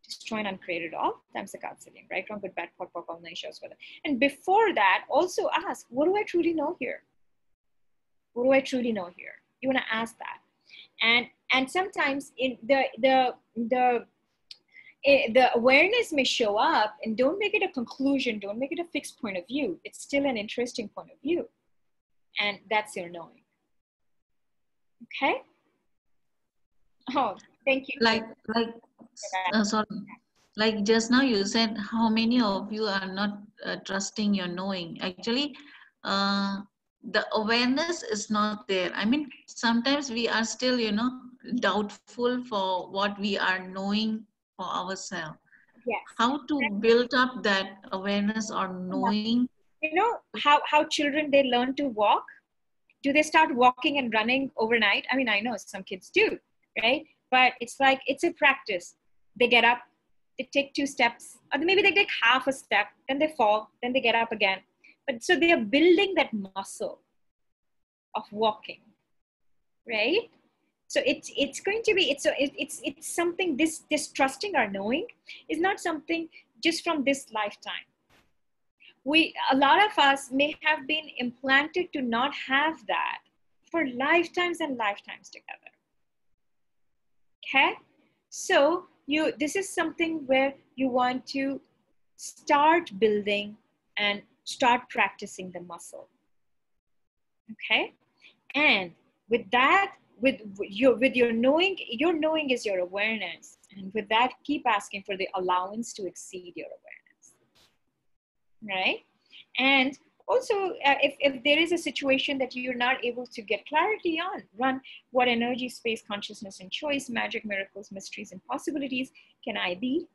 Destroy and uncreate it all, times the godzillion, right? Wrong, good, bad, pop, all nine shows for that. And before that, also ask, what do I truly know here? What do I truly know here? You want to ask that. And sometimes in the awareness may show up, and don't make it a conclusion, don't make it a fixed point of view. It's still an interesting point of view. And that's your knowing. Okay? Oh, thank you. Like, sorry. Like just now you said, how many of you are not trusting your knowing? Actually, the awareness is not there. I mean, sometimes we are still, doubtful for what we are knowing for ourselves. Yes. How to build up that awareness or knowing? You know how children, they learn to walk? Do they start walking and running overnight? I mean, I know some kids do, right? But it's like, it's a practice. They get up, they take 2 steps, or maybe they take half a step, then they fall, then they get up again. But so they are building that muscle of walking, right? So it's going to be, it's something, this trusting our knowing is not something just from this lifetime. A lot of us may have been implanted to not have that for lifetimes and lifetimes together. Okay? So this is something where you want to start building and start practicing the muscle. Okay? And with that, with your knowing is your awareness. And with that, keep asking for the allowance to exceed your awareness. Right? And also, if there is a situation that you're not able to get clarity on, run what energy, space, consciousness, and choice, magic, miracles, mysteries, and possibilities can I be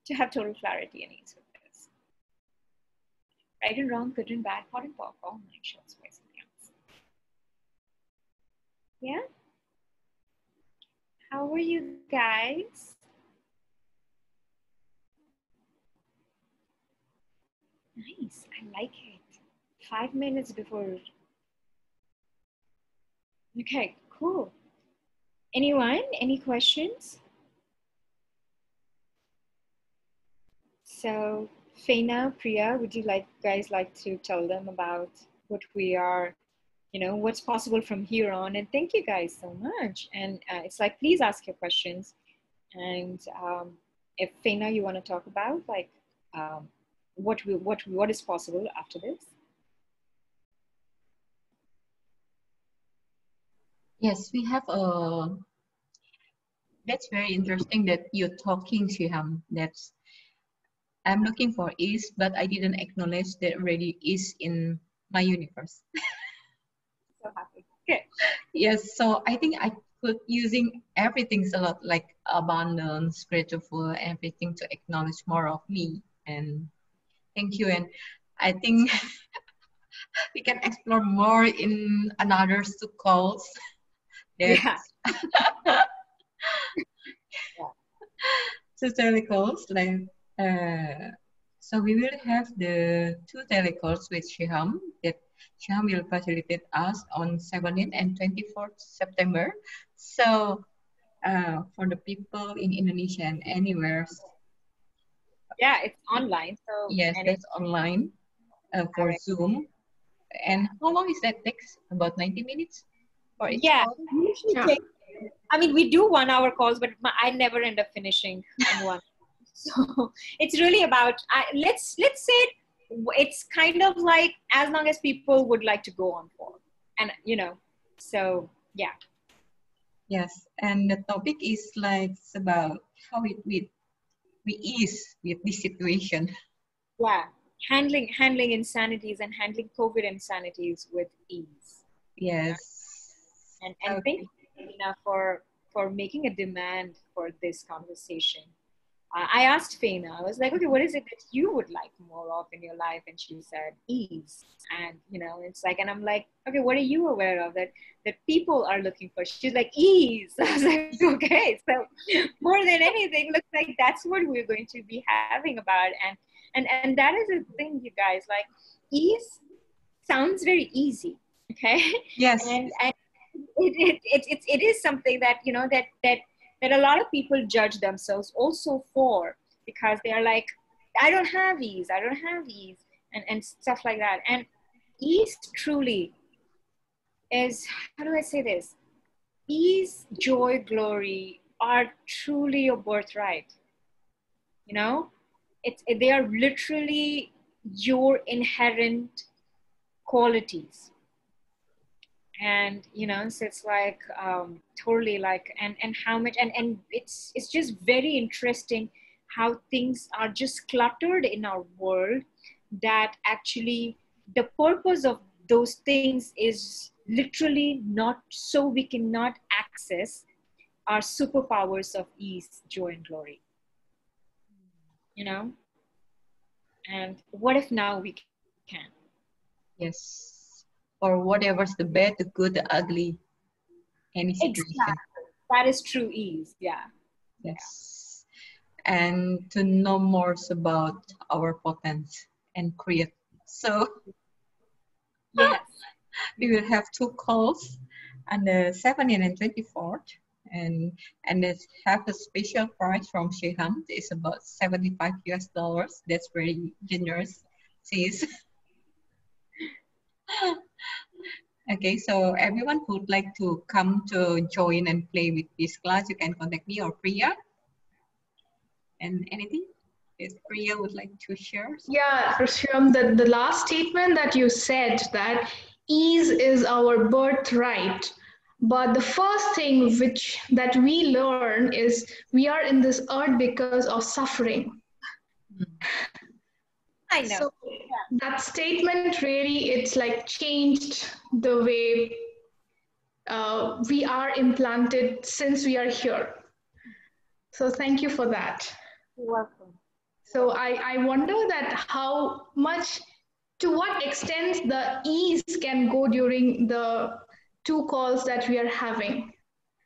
to have total clarity and ease with this? Right and wrong, good and bad, hot and pop, all night shots, spice and beyonds. Yeah? How are you guys? Nice, I like it. 5 minutes before. Okay, cool. Anyone? Any questions? So, Faina, Priya, would you guys like to tell them about what we are, what's possible from here on? And thank you guys so much. And it's like, please ask your questions. And if Faina, you want to talk about what is possible after this? Yes, we have that's very interesting that you're talking, Shiham. I'm looking for is, but I didn't acknowledge that already is in my universe. So happy. Okay. Yes, so I think I could using everything a lot, like abundance, grateful, everything to acknowledge more of me. And thank you. And I think we can explore more in another 2 calls. Yeah. So telecalls, so we will have the 2 telecalls with Shiham that Shiham will facilitate us on 17th and 24th September. So for the people in Indonesia and anywhere. Yeah, it's online. So yes, that's online for right. Zoom. And how long is that takes? About 90 minutes for each call? Usually I mean, we do 1 hour calls, but I never end up finishing in one. So it's really about, let's say it's kind of like as long as people would like to go on for. And, so yeah. Yes, and the topic is it's about how we ease with this situation. Yeah, handling insanities and handling COVID insanities with ease. Yes. And thank you, Faina, for making a demand for this conversation. I asked Faina, I was like, okay, what is it that you would like more of in your life? And she said, ease. And, it's like, and I'm like, okay, what are you aware of that people are looking for? She's like, ease. I was like, okay, so more than anything, looks like that's what we're going to be having about. And that is the thing, you guys, like ease sounds very easy. Okay. Yes. And it is something that, that a lot of people judge themselves also for, because they're like, I don't have ease, and stuff like that. And ease truly is, how do I say this? Ease, joy, glory are truly your birthright. You know, they are literally your inherent qualities. And you know, so it's like totally like, and how much, and it's just very interesting how things are just cluttered in our world, that actually the purpose of those things is literally not so we cannot access our superpowers of ease, joy, and glory. You know, and what if now we can? Yes. Or whatever's the bad, the good, the ugly, any situation. Exactly. That is true ease. Yeah. Yes. And to know more about our potential and create. So Yes. we will have two calls on the 17th and 24th. And it have a special price from Shiham. It's about 75 US dollars. That's very generous, sis. Okay, so everyone who would like to come to join and play with this class, you can contact me or Priya. And anything if Priya would like to share? Yeah, Shivam, the last statement that you said, that ease is our birthright. But the first thing that we learn is we are in this earth because of suffering. I know. So that statement really, it's like changed the way we are implanted since we are here. So thank you for that. You're welcome. So I wonder that how much, to what extent the ease can go during the two calls that we are having.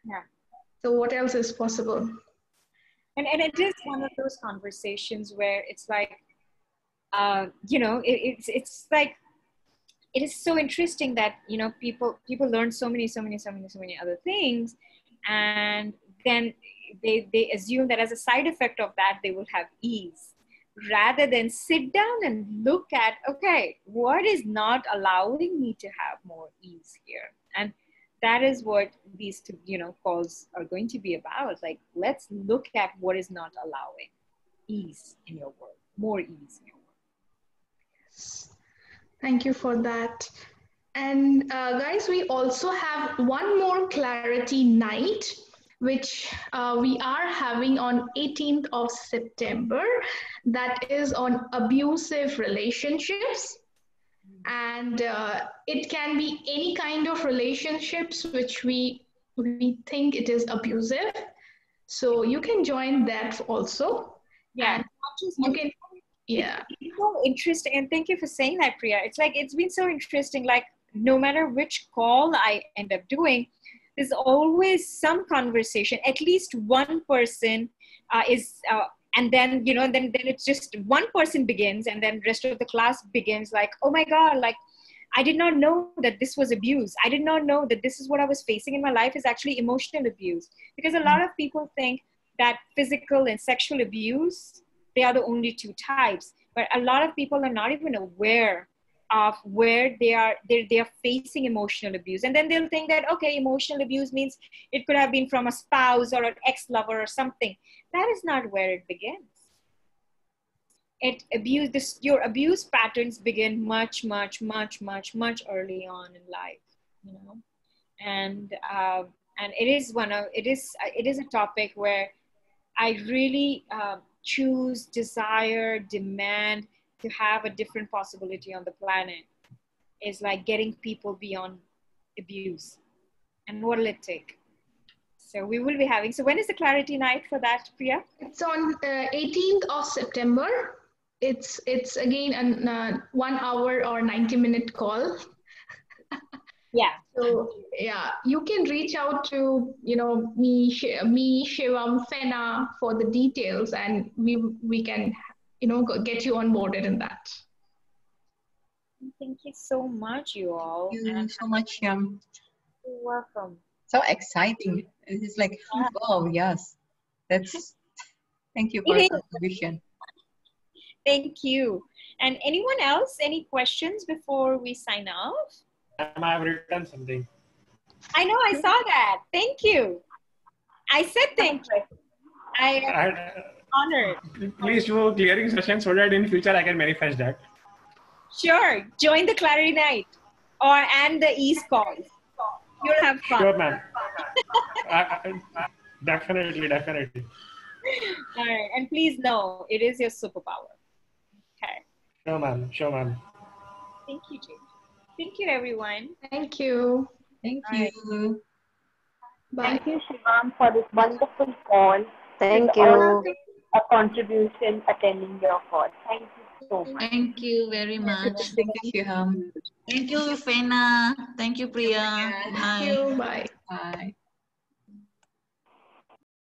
Yeah. So what else is possible? And it is one of those conversations where it's like, you know, it's like, it is so interesting that, you know, people learn so many other things, and then they assume that as a side effect of that they will have ease, rather than sit down and look at, okay, what is not allowing me to have more ease here? And that is what these two, you know, calls are going to be about. Like, let's look at what is not allowing ease in your world, more ease in your world. Thank you for that. And guys, we also have one more clarity night, which we are having on 18th of September. That is on abusive relationships. And it can be any kind of relationships which we think it is abusive. So you can join that also. Yeah. And you can, yeah. It's so interesting, and thank you for saying that, Priya. It's like, it's been so interesting, like no matter which call I end up doing, there's always some conversation, at least one person and then, you know, then it's just one person begins, and then rest of the class begins like, oh my God, like, I did not know that this was abuse. I did not know that this is what I was facing in my life is actually emotional abuse. Because a lot of people think that physical and sexual abuse, they are the only two types. But a lot of people are not even aware of where they're facing emotional abuse. And then they'll think that, okay, emotional abuse means it could have been from a spouse or an ex-lover or something. That is not where it begins. Your abuse patterns begin much early on in life, you know. And it is a topic where I really choose, desire, demand to have a different possibility on the planet, is like getting people beyond abuse. And what will it take? So we will be having, so when is the clarity night for that, Priya? It's on 18th of September. It's again a 1 hour or 90-minute call. Yeah. So yeah, you can reach out to, you know, me, Shivam, Fena for the details, and we can, you know, get you onboarded in that. Thank you so much, you all. Thank you so much. You're welcome. So exciting. It's like, oh yes, thank you for It the is. contribution. Thank you. And anyone else, any questions before we sign off? Ma'am, I have written something. I know, I saw that. Thank you. I said thank you. Honored. Please do a clearing session so that in future I can manifest that. Sure. Join the Clarity Night and the East calls. You'll have fun. Sure, ma'am. Definitely, definitely. All right. And please know, it is your superpower. Okay. Sure, ma'am. Sure, ma'am. Thank you, Jane. Thank you, everyone. Thank you. Thank All right. you. Bye. Thank you, Shivam, for this wonderful call. Thank and also you. a contribution attending your call. Thank you so much. Thank you very much. Thank you, Shiham. Thank you, Fena. Thank you, Priya. Good Thank night. you. Bye. Bye.